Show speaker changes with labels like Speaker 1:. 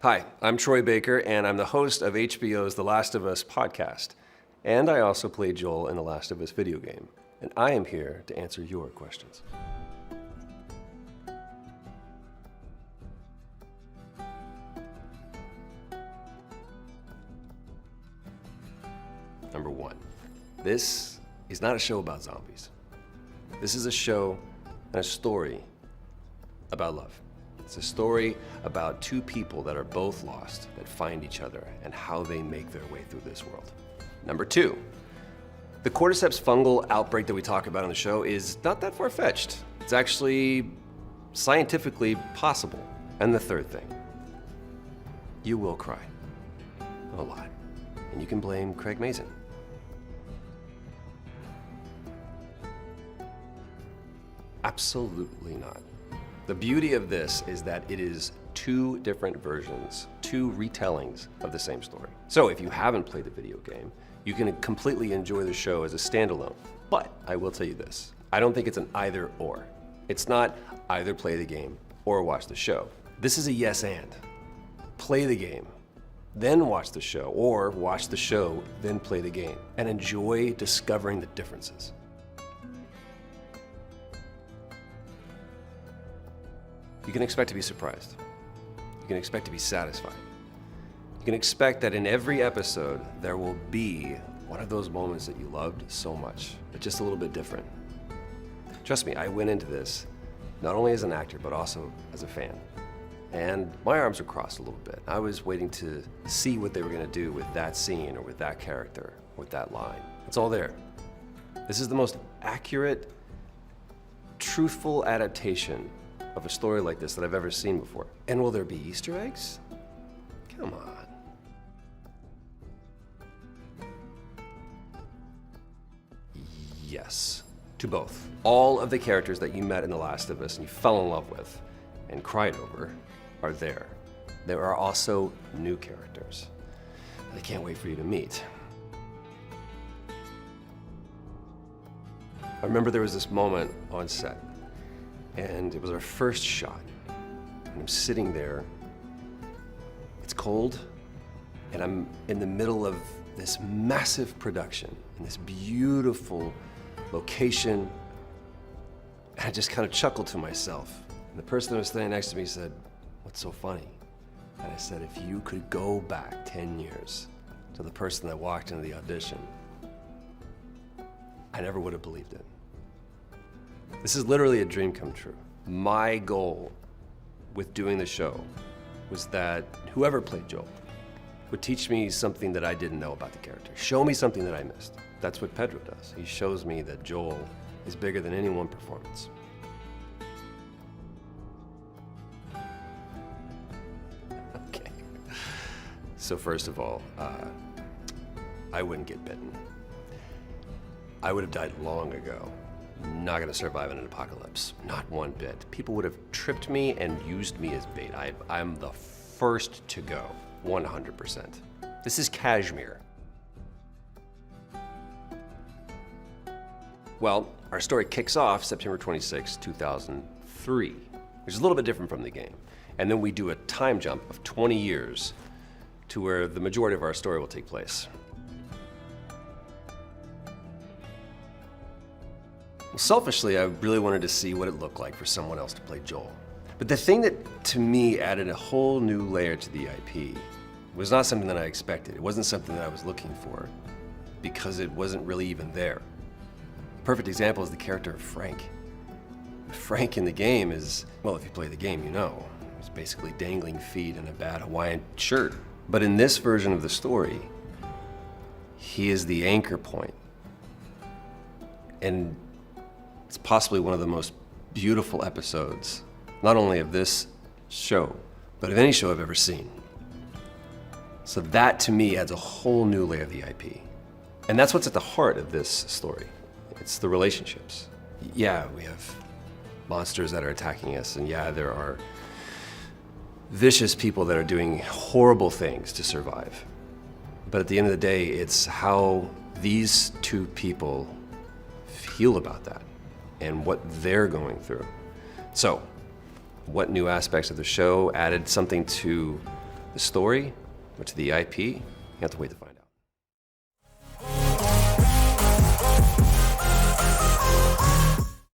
Speaker 1: Hi, I'm Troy Baker, and I'm the host of HBO's The Last of Us podcast. And I also play Joel in The Last of Us video game. And I am here to answer your questions. Number one, this is not a show about zombies. This is a show and a story about love. It's a story about two people that are both lost, that find each other, and how they make their way through this world. Number two, the cordyceps fungal outbreak that we talk about on the show is not that far-fetched. It's actually scientifically possible. And the third thing, you will cry. A lot. And you can blame Craig Mazin. Absolutely not. The beauty of this is that it is two different versions, two retellings of the same story. So if you haven't played the video game, you can completely enjoy the show as a standalone. But I will tell you this, I don't think it's an either or. It's not either play the game or watch the show. This is a yes and. Play the game, then watch the show, or watch the show, then play the game, and enjoy discovering the differences. You can expect to be surprised. You can expect to be satisfied. You can expect that in every episode, there will be one of those moments that you loved so much, but just a little bit different. Trust me, I went into this not only as an actor, but also as a fan. And my arms were crossed a little bit. I was waiting to see what they were gonna do with that scene or with that character, or with that line. It's all there. This is the most accurate, truthful adaptation of a story like this that I've ever seen before. And will there be Easter eggs? Come on. Yes, to both. All of the characters that you met in The Last of Us and you fell in love with and cried over are there. There are also new characters that I can't wait for you to meet. I remember there was this moment on set, and it was our first shot. And I'm sitting there, it's cold, and I'm in the middle of this massive production in this beautiful location. And I just kind of chuckled to myself. And the person that was standing next to me said, "What's so funny?" And I said, if you could go back 10 years to the person that walked into the audition, I never would have believed it. This is literally a dream come true. My goal with doing the show was that whoever played Joel would teach me something that I didn't know about the character, show me something that I missed. That's what Pedro does. He shows me that Joel is bigger than any one performance. Okay. So first of all, I wouldn't get bitten. I would have died long ago. Not gonna survive in an apocalypse, not one bit. People would have tripped me and used me as bait. I'm the first to go, 100%. This is Kashmir. Well, our story kicks off September 26, 2003, which is a little bit different from the game. And then we do a time jump of 20 years to where the majority of our story will take place. Selfishly, I really wanted to see what it looked like for someone else to play Joel. But the thing that, to me, added a whole new layer to the IP was not something that I expected. It wasn't something that I was looking for, because it wasn't really even there. A perfect example is the character of Frank. Frank in the game is, well, if you play the game, you know, he's basically dangling feet in a bad Hawaiian shirt. But in this version of the story, he is the anchor point. And it's possibly one of the most beautiful episodes, not only of this show, but of any show I've ever seen. So that, to me, adds a whole new layer of the IP. And that's what's at the heart of this story. It's the relationships. Yeah, we have monsters that are attacking us, and yeah, there are vicious people that are doing horrible things to survive. But at the end of the day, it's how these two people feel about that and what they're going through. So, what new aspects of the show added something to the story, or to the IP, you have to wait to find out.